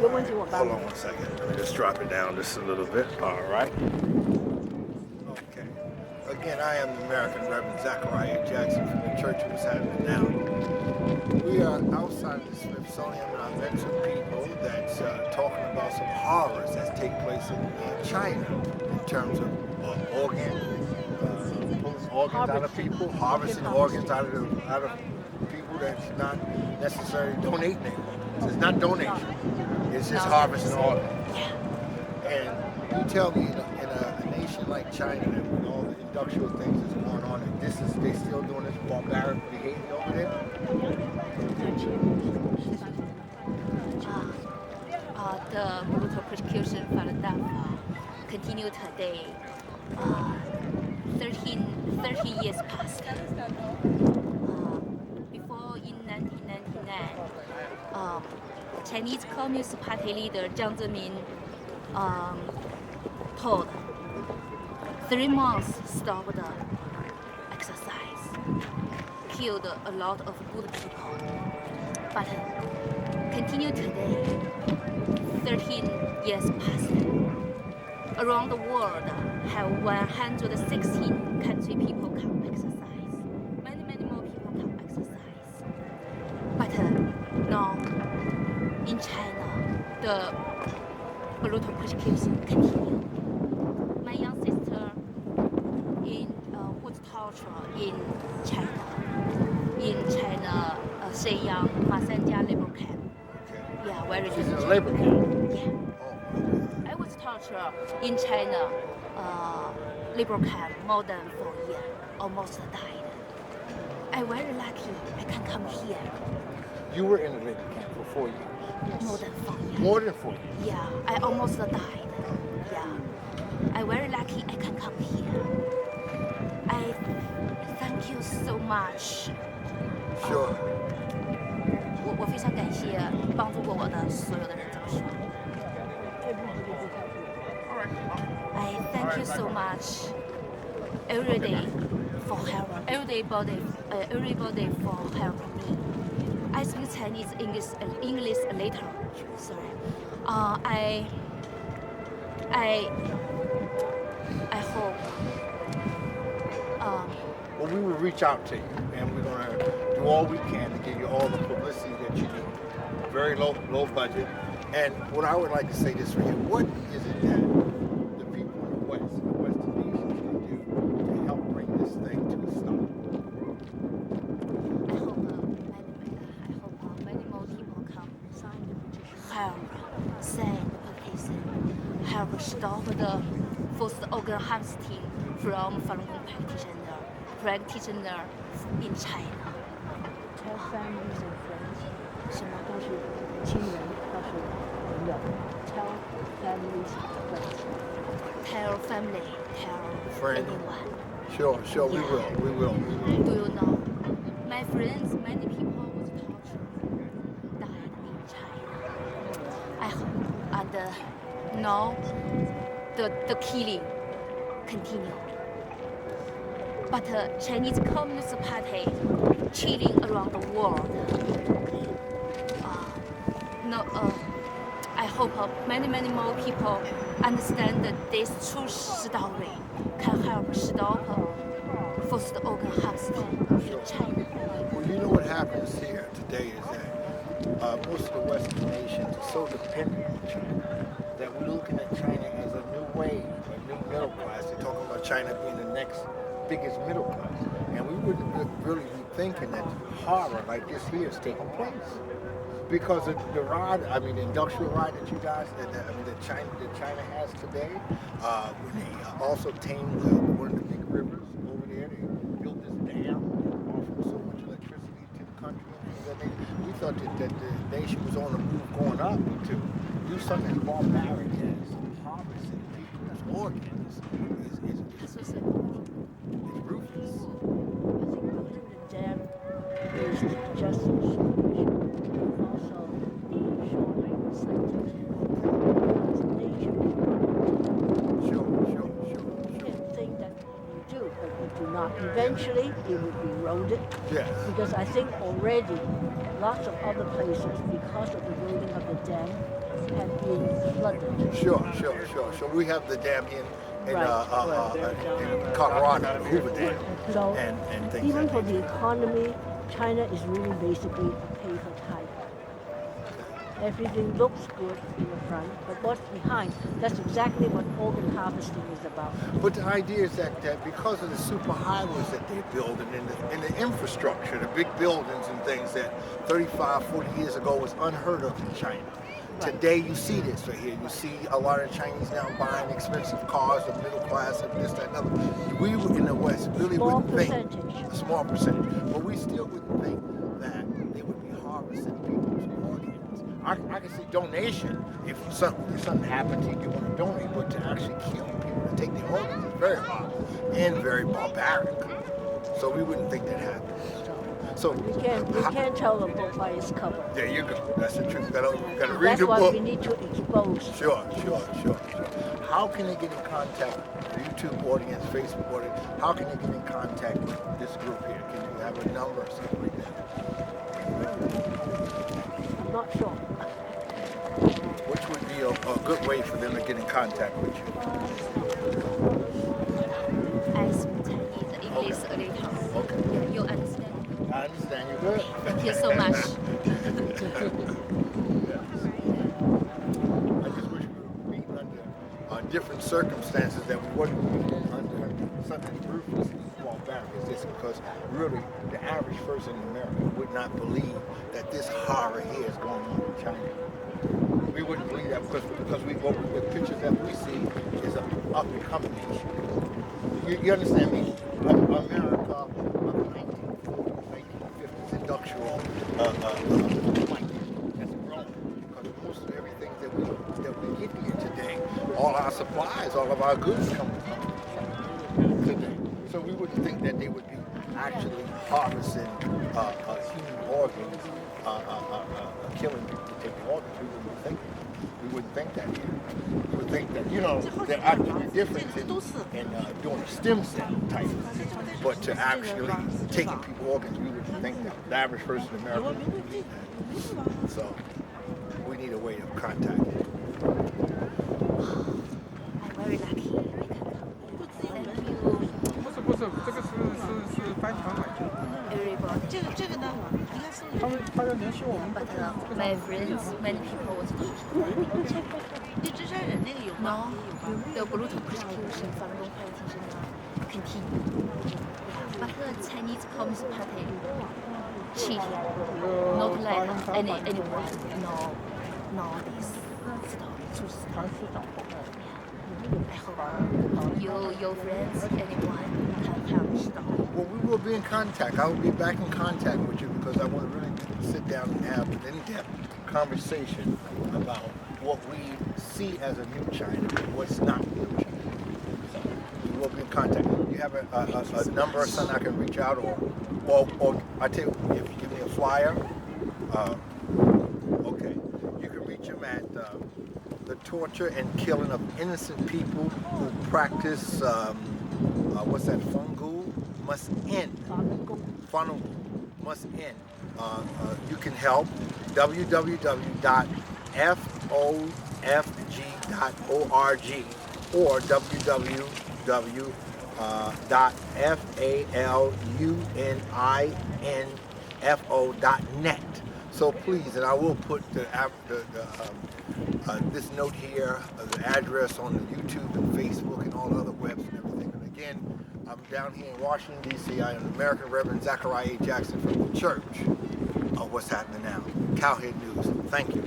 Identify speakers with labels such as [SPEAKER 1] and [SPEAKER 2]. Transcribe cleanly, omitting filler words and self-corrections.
[SPEAKER 1] Hold on 1 second. Let me just drop it down just a little bit. All right. Okay. Again, I am the American Reverend Zachariah Jackson from the Church of What's Happening Now. We are outside of the Smithsonian, and I met some people that's talking about some horrors that take place in China in terms of pulling organs out of people, harvesting organs out of people that's not necessarily donating. It's not donation. It's just harvesting organs. And you tell me in a nation like China, that with all the industrial things that's going on, and they still doing this barbaric behavior over there?
[SPEAKER 2] The brutal persecution Falun continued today. 13 years passed. Before in 1999, Chinese Communist Party leader Jiang Zemin told 3 months stopped exercise, killed a lot of good people, but continue today. 13 years passed. Around the world, have 116 country people come exercise. Many more people come exercise. But now, in China, the brutal persecution continue. My young sister was tortured in China. Shenyang, Masanjia labor camp. Yeah, very
[SPEAKER 1] She's in a labor camp?
[SPEAKER 2] Yeah. I was tortured in China, labor camp more than 4 years, almost died. I'm very lucky I can come here.
[SPEAKER 1] You were in a labor camp for 4 years?
[SPEAKER 2] Yes. More than 4 years.
[SPEAKER 1] More than 4 years?
[SPEAKER 2] Yeah, I almost died. Yeah. I'm very lucky I can come here. I thank you so much.
[SPEAKER 1] Sure.
[SPEAKER 2] 我非常感谢帮助过我的所有的人这么说。I thank you so much every day for help. Everybody for helping me. I speak Chinese, English a little. Sorry. I hope.
[SPEAKER 1] Well, we will reach out to you, and we're going to do all we can to give you all the publicity that you need. Very low budget. And what I would like to say this right here, what is it that the people in the Western nations can do to help bring this thing to a stop?
[SPEAKER 2] I hope many more people come help sign the petition, help stop the forced organ harvesting from Falun Gong practitioner in China.
[SPEAKER 3] Tell families and friends, 什么都是亲人，都是朋友。Tell families and friends.
[SPEAKER 2] Tell family, tell
[SPEAKER 1] Friend.
[SPEAKER 2] anyone.
[SPEAKER 1] Sure,
[SPEAKER 2] Yeah.
[SPEAKER 1] we will.
[SPEAKER 2] Do you know, my friends, many people was tortured, died in China. I hope, and now the killing continue. But Chinese Communist Party chilling around the world. I hope many more people understand this true story can help stop forced organ harvesting in China.
[SPEAKER 1] Well, you know what happens here today is that most of the Western nations are so dependent on China that we're looking at China as a new wave, a new middle class. They're talking about China being the next biggest middle class. And we wouldn't really be thinking that horror like this here is taking place. Because of the industrial ride that you guys, that China has today, when they also tamed one of the big rivers over there, they built this dam and offered so much electricity to the country and things like that. We thought that the nation was on the move going up, but to do something as barbaric as harvesting people's organs is ruthless.
[SPEAKER 3] I think building the dam is just a solution. Also, showing scientific nature.
[SPEAKER 1] Sure.
[SPEAKER 3] We didn't think that we do, but we do not. Eventually, it would be eroded.
[SPEAKER 1] Yes.
[SPEAKER 3] Because I think already lots of other places, because of the building of the dam, had in London.
[SPEAKER 1] Sure. We have the dam in
[SPEAKER 3] Right.
[SPEAKER 1] Colorado, the Hoover Dam,
[SPEAKER 3] So
[SPEAKER 1] and things
[SPEAKER 3] even
[SPEAKER 1] like
[SPEAKER 3] for
[SPEAKER 1] that.
[SPEAKER 3] the economy, China is really basically a paper tiger. Everything looks good in the front, but what's behind, that's exactly what organ harvesting is about.
[SPEAKER 1] But the idea is that because of the super highways that they're building and the infrastructure, the big buildings and things that 35, 40 years ago was unheard of in China.
[SPEAKER 3] Right.
[SPEAKER 1] Today you see this right here. You see a lot of Chinese now buying expensive cars, the middle class, and this, that, and other. We in the West really
[SPEAKER 3] Small
[SPEAKER 1] wouldn't think,
[SPEAKER 3] percentage.
[SPEAKER 1] a small percentage, but we still wouldn't think that they would be harvesting people's organs. I can see donation if something happened to you want to donate, but to actually kill people and take their organs is very hard and very barbaric. So we wouldn't think that happened. So
[SPEAKER 3] We can't tell a book by its cover.
[SPEAKER 1] there you go. That's the truth. Gotta read
[SPEAKER 3] That's
[SPEAKER 1] the
[SPEAKER 3] why
[SPEAKER 1] book.
[SPEAKER 3] we need to expose.
[SPEAKER 1] Sure. How can they get in contact with the YouTube audience, Facebook audience? How can they get in contact with this group here? Can you have a number or something like that?
[SPEAKER 3] I'm not sure.
[SPEAKER 1] Which would be a good way for them to get in contact with you?
[SPEAKER 2] I speak Chinese, English a little.
[SPEAKER 1] Okay.
[SPEAKER 2] You understand?
[SPEAKER 1] I understand you good.
[SPEAKER 2] Thank you so much.
[SPEAKER 1] I just wish we were meeting under different circumstances that we wouldn't be under something ruthless and barbaric as this, because really the average person in America would not believe that this horror here is going on in China. We wouldn't believe that because the pictures that we see is an up and coming nation. You understand me? America of the 1940s, 1950s industrial might has grown because most of everything that we get here today, all our supplies, all of our goods come from today. So we wouldn't think that they would be actually harvesting human organs, killing people to take the organs. We wouldn't think that here. We would think that, there actually a difference in doing stem cell type, but to actually taking people's organs, we wouldn't think that. The average person in America wouldn't believe that. So we need a way of contacting.
[SPEAKER 2] I'm very lucky. Thank you,
[SPEAKER 4] 不是，这个是翻墙买的。
[SPEAKER 2] everybody.
[SPEAKER 5] 这个呢，应该是
[SPEAKER 4] 他要联系我们。
[SPEAKER 2] But my friends, many people was talking.
[SPEAKER 5] 那芝山人那个有吗？
[SPEAKER 2] No, the brutal persecution Falun politician continue. But the Chinese Communist Party cheat, not let anyone know this story.
[SPEAKER 4] 他是长红的。
[SPEAKER 2] I hope your friends, anyone can help story.
[SPEAKER 1] Well, we will be in contact. I will be back in contact with you because I want to really sit down and have an in-depth conversation about what we see as a new China and what's not new China. So we will be in contact. You have a number or something I can reach out, or I tell you, if you give me a flyer, okay, you can reach them at the torture and killing of innocent people who practice what's that, fungal must end. Falun must end. You can help www.fofg.org or www.faluninfo.net. So please, and I will put this note here, the address on the YouTube and Facebook and all the other webs and everything. And again, I'm down here in Washington, D.C. I am American Reverend Zachariah A. Jackson from the Church of What's Happening Now. COWHN News. Thank you.